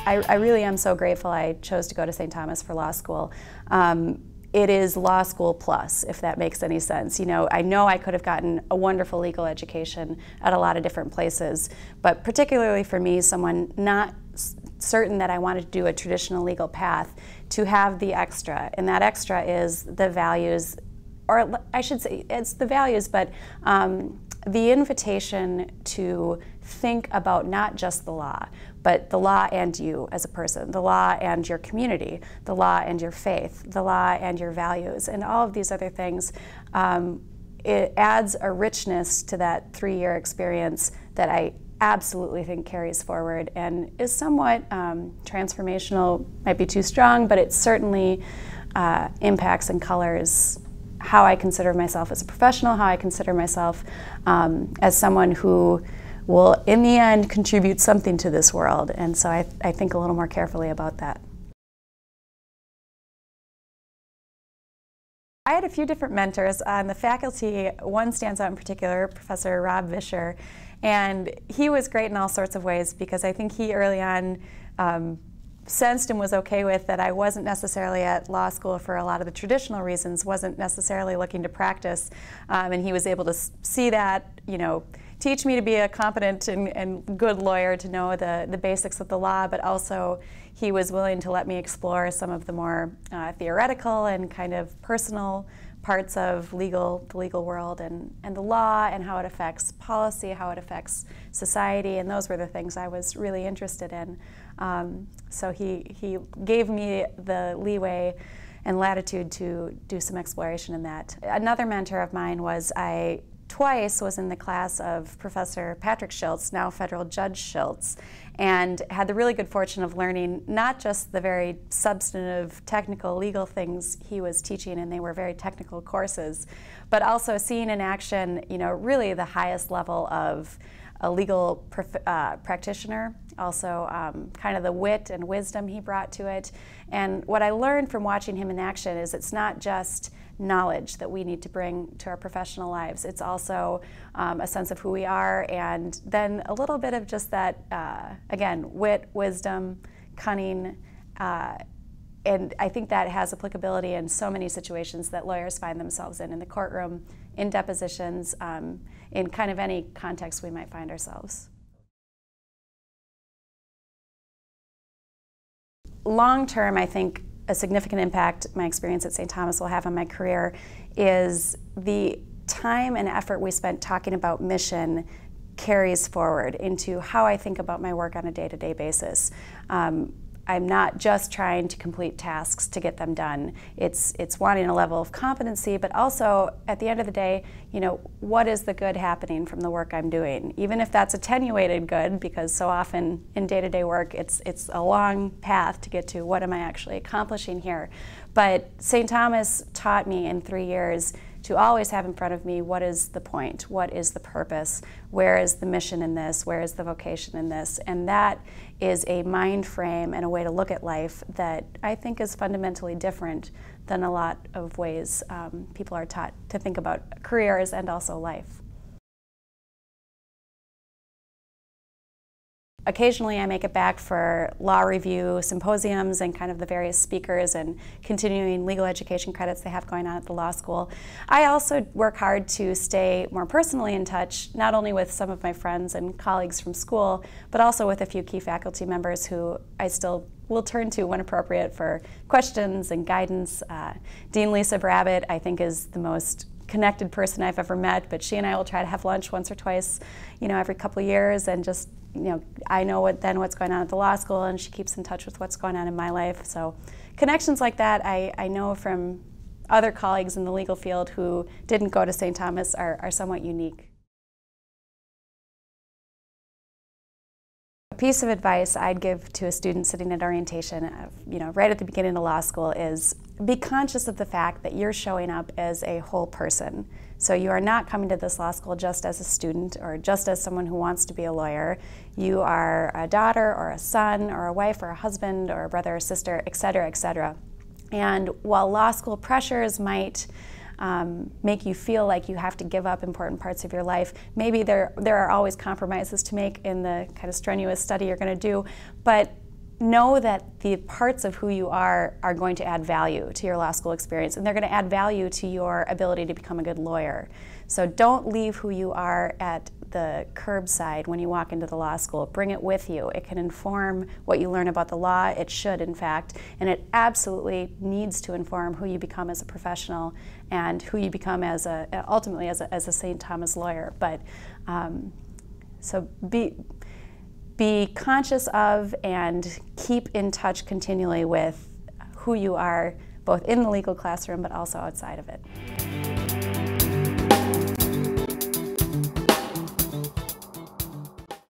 I really am so grateful I chose to go to St. Thomas for law school. It is law school plus, if that makes any sense. You know I could have gotten a wonderful legal education at a lot of different places, but particularly for me, someone not certain that I wanted to do a traditional legal path, to have the extra, and that extra is the values, or I should say it's the values, but the invitation to think about not just the law, but the law and you as a person, the law and your community, the law and your faith, the law and your values, and all of these other things. It adds a richness to that 3-year experience that I absolutely think carries forward and is somewhat transformational. Might be too strong, but it certainly impacts and colors how I consider myself as a professional, how I consider myself as someone who will, in the end, contribute something to this world. And so I think a little more carefully about that. I had a few different mentors on the faculty. One stands out in particular, Professor Rob Vischer, and he was great in all sorts of ways because I think he early on sensed and was okay with that I wasn't necessarily at law school for a lot of the traditional reasons, wasn't necessarily looking to practice, and he was able to see that, teach me to be a competent and good lawyer, to know the basics of the law, but also he was willing to let me explore some of the more theoretical and kind of personal parts of the legal world and the law and how it affects policy, how it affects society, and those were the things I was really interested in. So he gave me the leeway and latitude to do some exploration in that. Another mentor of mine was twice was in the class of Professor Patrick Schultz, now Federal Judge Schultz, and had the really good fortune of learning not just the very substantive, technical, legal things he was teaching, and they were very technical courses, but also seeing in action, really the highest level of a legal practitioner, also kind of the wit and wisdom he brought to it. And what I learned from watching him in action is it's not just knowledge that we need to bring to our professional lives. It's also a sense of who we are, and then a little bit of just that, again, wit, wisdom, cunning, and I think that has applicability in so many situations that lawyers find themselves in the courtroom, in depositions, in kind of any context we might find ourselves. Long term, I think a significant impact my experience at St. Thomas will have on my career is the time and effort we spent talking about mission carries forward into how I think about my work on a day-to-day basis. I'm not just trying to complete tasks to get them done. It's wanting a level of competency, but also at the end of the day, what is the good happening from the work I'm doing? Even if that's attenuated good, because so often in day-to-day work, it's a long path to get to what am I actually accomplishing here. But St. Thomas taught me in 3 years to always have in front of me, what is the point? What is the purpose? Where is the mission in this? Where is the vocation in this? And that is a mind frame and a way to look at life that I think is fundamentally different than a lot of ways people are taught to think about careers and also life. Occasionally I make it back for law review symposiums and kind of the various speakers and continuing legal education credits they have going on at the law school. I also work hard to stay more personally in touch, not only with some of my friends and colleagues from school, but also with a few key faculty members who I still will turn to when appropriate for questions and guidance. Dean Lisa Brabbit, I think, is the most connected person I've ever met, but she and I will try to have lunch once or twice, every couple of years, and just I know what's going on at the law school, and she keeps in touch with what's going on in my life. So connections like that I know from other colleagues in the legal field who didn't go to St. Thomas are somewhat unique. A piece of advice I'd give to a student sitting at orientation, right at the beginning of law school, is be conscious of the fact that you're showing up as a whole person. So you are not coming to this law school just as a student or just as someone who wants to be a lawyer. You are a daughter or a son or a wife or a husband or a brother or sister, et cetera, et cetera. And while law school pressures might make you feel like you have to give up important parts of your life, maybe there are always compromises to make in the kind of strenuous study you're going to do, but know that the parts of who you are going to add value to your law school experience, and they're going to add value to your ability to become a good lawyer. So don't leave who you are at the curbside when you walk into the law school. Bring it with you. It can inform what you learn about the law. It should, in fact, and it absolutely needs to inform who you become as a professional and who you become as ultimately as a St. Thomas lawyer. But so be conscious of and keep in touch continually with who you are, both in the legal classroom but also outside of it.